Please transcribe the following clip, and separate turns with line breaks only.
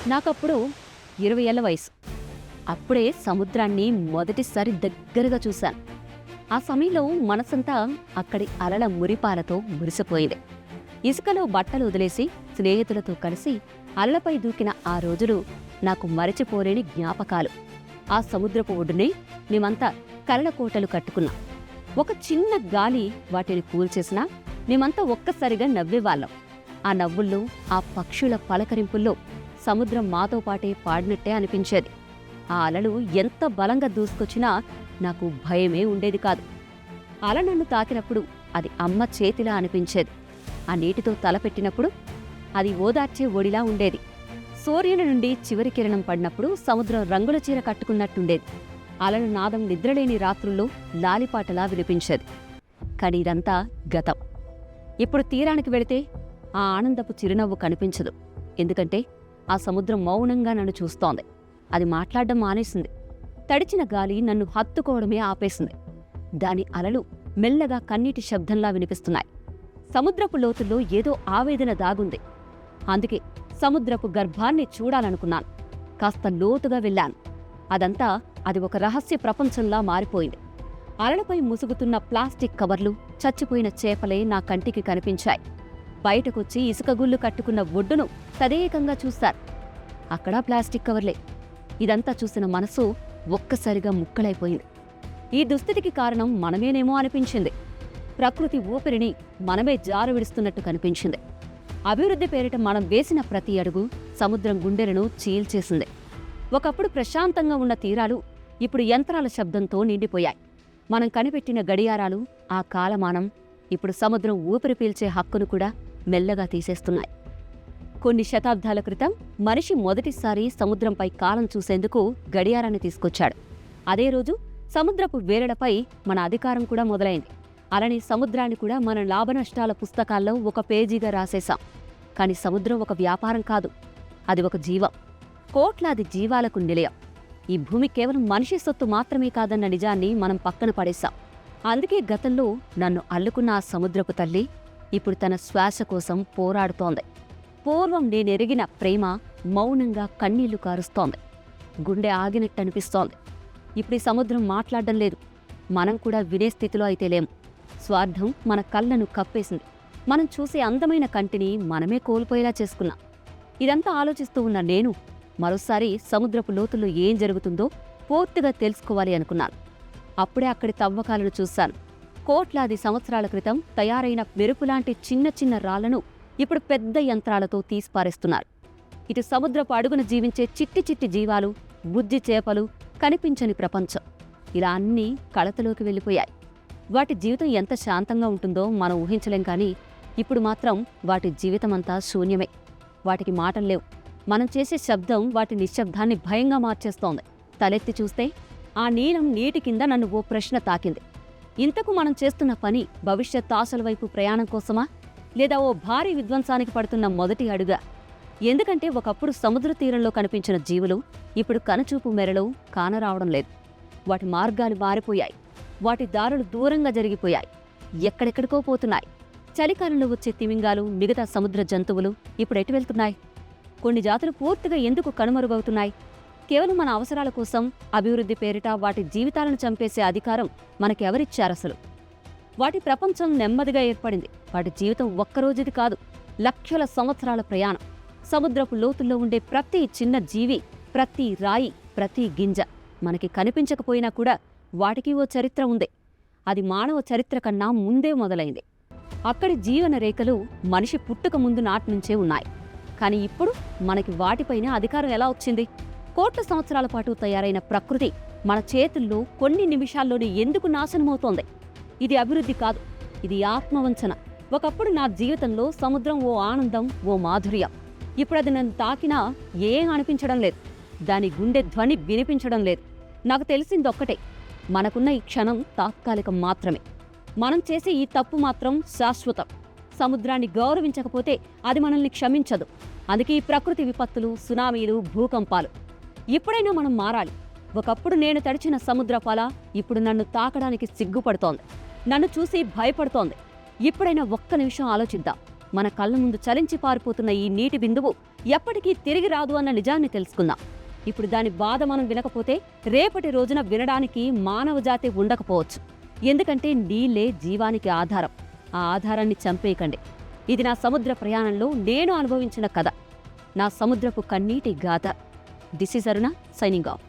నాకప్పుడు 20 ఏళ్ల వయసు. అప్పుడే సముద్రాన్ని మొదటిసారి దగ్గరగా చూశాను. ఆ సమయంలో మనసంతా అక్కడి అలల మురిపాలతో మురిసిపోయింది. ఇసుకలో బట్టలు వదిలేసి స్నేహితులతో కలిసి అలలపై దూకిన ఆ రోజులు నాకు మరచిపోలేని జ్ఞాపకాలు. ఆ సముద్రపు ఒడ్డునే మేమంతా కలల కోటలు కట్టుకున్నాం. ఒక చిన్న గాలి వాటిని కూల్చేసినా మేమంతా ఒక్కసారిగా నవ్వేవాళ్ళం. ఆ నవ్వుల్లో, ఆ పక్షుల పలకరింపుల్లో సముద్రం మాతో పాటే పాడినట్టే అనిపించేది. ఆ అలలు ఎంత బలంగా దూసుకొచ్చినా నాకు భయమే ఉండేది కాదు. అల నన్ను తాకినప్పుడు అది అమ్మ చేతిలా అనిపించేది. ఆ నీటితో తలపెట్టినప్పుడు అది ఓదార్చే ఒడిలా ఉండేది. సూర్యుని నుండి చివరి కిరణం పడినప్పుడు సముద్రం రంగుల చీర కట్టుకున్నట్టుండేది. అలల నాదం నిద్రలేని రాత్రుల్లో లాలిపాటలా వినిపించేది. కాని ఇదంతా గతం. ఇప్పుడు తీరానికి వెళితే ఆ ఆనందపు చిరునవ్వు కనిపించదు. ఎందుకంటే ఆ సముద్రం మౌనంగా నన్ను చూస్తోంది. అది మాట్లాడడం మానేసింది. తడిచిన గాలి నన్ను హత్తుకోవడమే ఆపేసింది. దాని అలలు మెల్లగా కన్నీటి శబ్దంలా వినిపిస్తున్నాయి. సముద్రపు లోతుల్లో ఏదో ఆవేదన దాగుంది. అందుకే సముద్రపు గర్భాన్ని చూడాలనుకున్నాను. కాస్త లోతుగా వెళ్ళాను. అది ఒక రహస్య ప్రపంచంలా మారిపోయింది. అలలపై ముసుగుతున్న ప్లాస్టిక్ కవర్లు, చచ్చిపోయిన చేపలే నా కంటికి కనిపించాయి. బయటకొచ్చి ఇసుకగుళ్ళు కట్టుకున్న ఒడ్డును తదేకంగా చూశారు. అక్కడా ప్లాస్టిక్ కవర్లే. ఇదంతా చూసిన మనసు ఒక్కసారిగా ముక్కలైపోయింది. ఈ దుస్థితికి కారణం మనమేనేమో అనిపించింది. ప్రకృతి ఊపిరిని మనమే జారు విడుస్తున్నట్టు కనిపించింది. అభివృద్ధి పేరిట మనం వేసిన ప్రతి అడుగు సముద్రం గుండెలను చీల్చేసింది. ఒకప్పుడు ప్రశాంతంగా ఉన్న తీరాలు ఇప్పుడు యంత్రాల శబ్దంతో నిండిపోయాయి. మనం కనిపెట్టిన గడియారాలు, ఆ కాలమానం ఇప్పుడు సముద్రం ఊపిరి పీల్చే హక్కును కూడా మెల్లగా తీసేస్తున్నాయి. కొన్ని శతాబ్దాల క్రితం మనిషి మొదటిసారి సముద్రంపై కాలం చూసేందుకు గడియారాన్ని తీసుకొచ్చాడు. అదే రోజు సముద్రపు వేరలపై మన అధికారం కూడా మొదలైంది. అలానే సముద్రాన్ని కూడా మన లాభనష్టాల పుస్తకాల్లో ఒక పేజీగా రాసేశాం. కాని సముద్రం ఒక వ్యాపారం కాదు, అది ఒక జీవం. కోట్లాది జీవాలకు నిలయం. ఈ భూమి కేవలం మనిషి సొత్తు మాత్రమే కాదన్న నిజాన్ని మనం పక్కన పడేశాం. అందుకే గతంలో నన్ను అల్లుకున్న ఆ సముద్రపు తల్లి ఇప్పుడు తన శ్వాస కోసం పోరాడుతోంది. పూర్వం నేనెరిగిన ప్రేమ మౌనంగా కన్నీళ్లు కారుస్తోంది. గుండె ఆగినట్టనిపిస్తోంది. ఇప్పుడు ఈ సముద్రం మాట్లాడడం లేదు. మనం కూడా వినే స్థితిలో అయితే లేం. స్వార్థం మన కళ్ళను కప్పేసింది. మనం చూసే అందమైన కంటిని మనమే కోల్పోయేలా చేసుకున్నాం. ఇదంతా ఆలోచిస్తూ ఉన్న నేను మరోసారి సముద్రపు లోతుల్లో ఏం జరుగుతుందో పూర్తిగా తెలుసుకోవాలి అనుకున్నాను. అప్పుడే అక్కడి తవ్వకాలను చూశాను. కోట్లాది సంవత్సరాల క్రితం తయారైన మెరుపులాంటి చిన్న చిన్న రాళ్లను ఇప్పుడు పెద్ద యంత్రాలతో తీసిపారేస్తున్నారు. ఇటు సముద్రపు అడుగున జీవించే చిట్టి చిట్టి జీవాలు, బుజ్జి చేపలు, కనిపించని ప్రపంచం ఇలా అన్నీ కళతలోకి వెళ్ళిపోయాయి. వాటి జీవితం ఎంత శాంతంగా ఉంటుందో మనం ఊహించలేం. కానీ ఇప్పుడు మాత్రం వాటి జీవితమంతా శూన్యమే. వాటికి మాటల్లేవు. మనం చేసే శబ్దం వాటి నిశ్శబ్దాన్ని భయంగా మార్చేస్తోంది. తలెత్తి చూస్తే ఆ నీలం నీటి కింద నన్ను ఓ ప్రశ్న తాకింది. ఇంతకు మనం చేస్తున్న పని భవిష్యత్ ఆశల వైపు ప్రయాణం కోసమా, లేదా ఓ భారీ విధ్వంసానికి పడుతున్న మొదటి అడుగా? ఎందుకంటే ఒకప్పుడు సముద్ర తీరంలో కనిపించిన జీవులు ఇప్పుడు కనుచూపు మేరలో కానరావడం లేదు. వాటి మార్గాలు మారిపోయాయి. వాటి దారులు దూరంగా జరిగిపోయాయి. ఎక్కడెక్కడికో పోతున్నాయి. చలికాలంలో వచ్చే తిమింగాలు, మిగతా సముద్ర జంతువులు ఇప్పుడు ఎటు వెళ్తున్నాయి? కొన్ని జాతులు పూర్తిగా ఎందుకు కనుమరుగవుతున్నాయి? కేవలం మన అవసరాల కోసం అభివృద్ధి పేరిట వాటి జీవితాలను చంపేసే అధికారం మనకెవరిచ్చారసలు? వాటి ప్రపంచం నెమ్మదిగా ఏర్పడింది. వాటి జీవితం ఒక్కరోజుది కాదు, లక్షల సంవత్సరాల ప్రయాణం. సముద్రపు లోతుల్లో ఉండే ప్రతి చిన్న జీవి, ప్రతి రాయి, ప్రతి గింజ మనకి కనిపించకపోయినా కూడా వాటికి ఓ చరిత్ర ఉంది. అది మానవ చరిత్ర కన్నా ముందే మొదలైంది. అక్కడి జీవన రేఖలు మనిషి పుట్టుక ముందు నాటినుంచే ఉన్నాయి. కాని ఇప్పుడు మనకి వాటిపైన అధికారం ఎలా వచ్చింది? కోట్ల సంవత్సరాల పాటు తయారైన ప్రకృతి మన చేతుల్లో కొన్ని నిమిషాల్లోనే ఎందుకు నాశనమవుతోంది? ఇది అభివృద్ధి కాదు, ఇది ఆత్మవంచన. ఒకప్పుడు నా జీవితంలో సముద్రం ఓ ఆనందం, ఓ మాధుర్యం. ఇప్పుడు అది నన్ను తాకినా ఏం అనిపించడం లేదు. దాని గుండె ధ్వని వినిపించడం లేదు. నాకు తెలిసిందొక్కటే, మనకున్న ఈ క్షణం తాత్కాలికం మాత్రమే. మనం చేసే ఈ తప్పు మాత్రం శాశ్వతం. సముద్రాన్ని గౌరవించకపోతే అది మనల్ని క్షమించదు. అందుకే ఈ ప్రకృతి విపత్తులు, సునామీలు, భూకంపాలు. ఇప్పుడైనా మనం మారాలి. ఒకప్పుడు నేను తడిచిన సముద్రపాల ఇప్పుడు నన్ను తాకడానికి సిగ్గుపడుతోంది. నన్ను చూసి భయపడుతోంది. ఇప్పుడైనా ఒక్క నిమిషం ఆలోచిద్దాం. మన కళ్ళ ముందు చలించి పారిపోతున్న ఈ నీటి బిందువు ఎప్పటికీ తిరిగి రాదు అన్న నిజాన్ని తెలుసుకుందాం. ఇప్పుడు దాని బాధ మనం వినకపోతే రేపటి రోజున వినడానికి మానవ జాతి ఉండకపోవచ్చు. ఎందుకంటే నీళ్లే జీవానికి ఆధారం. ఆ ఆధారాన్ని చంపేయకండి. ఇది నా సముద్ర ప్రయాణంలో నేను అనుభవించిన కథ, నా సముద్రపు కన్నీటి గాథ. This is Aruna signing off.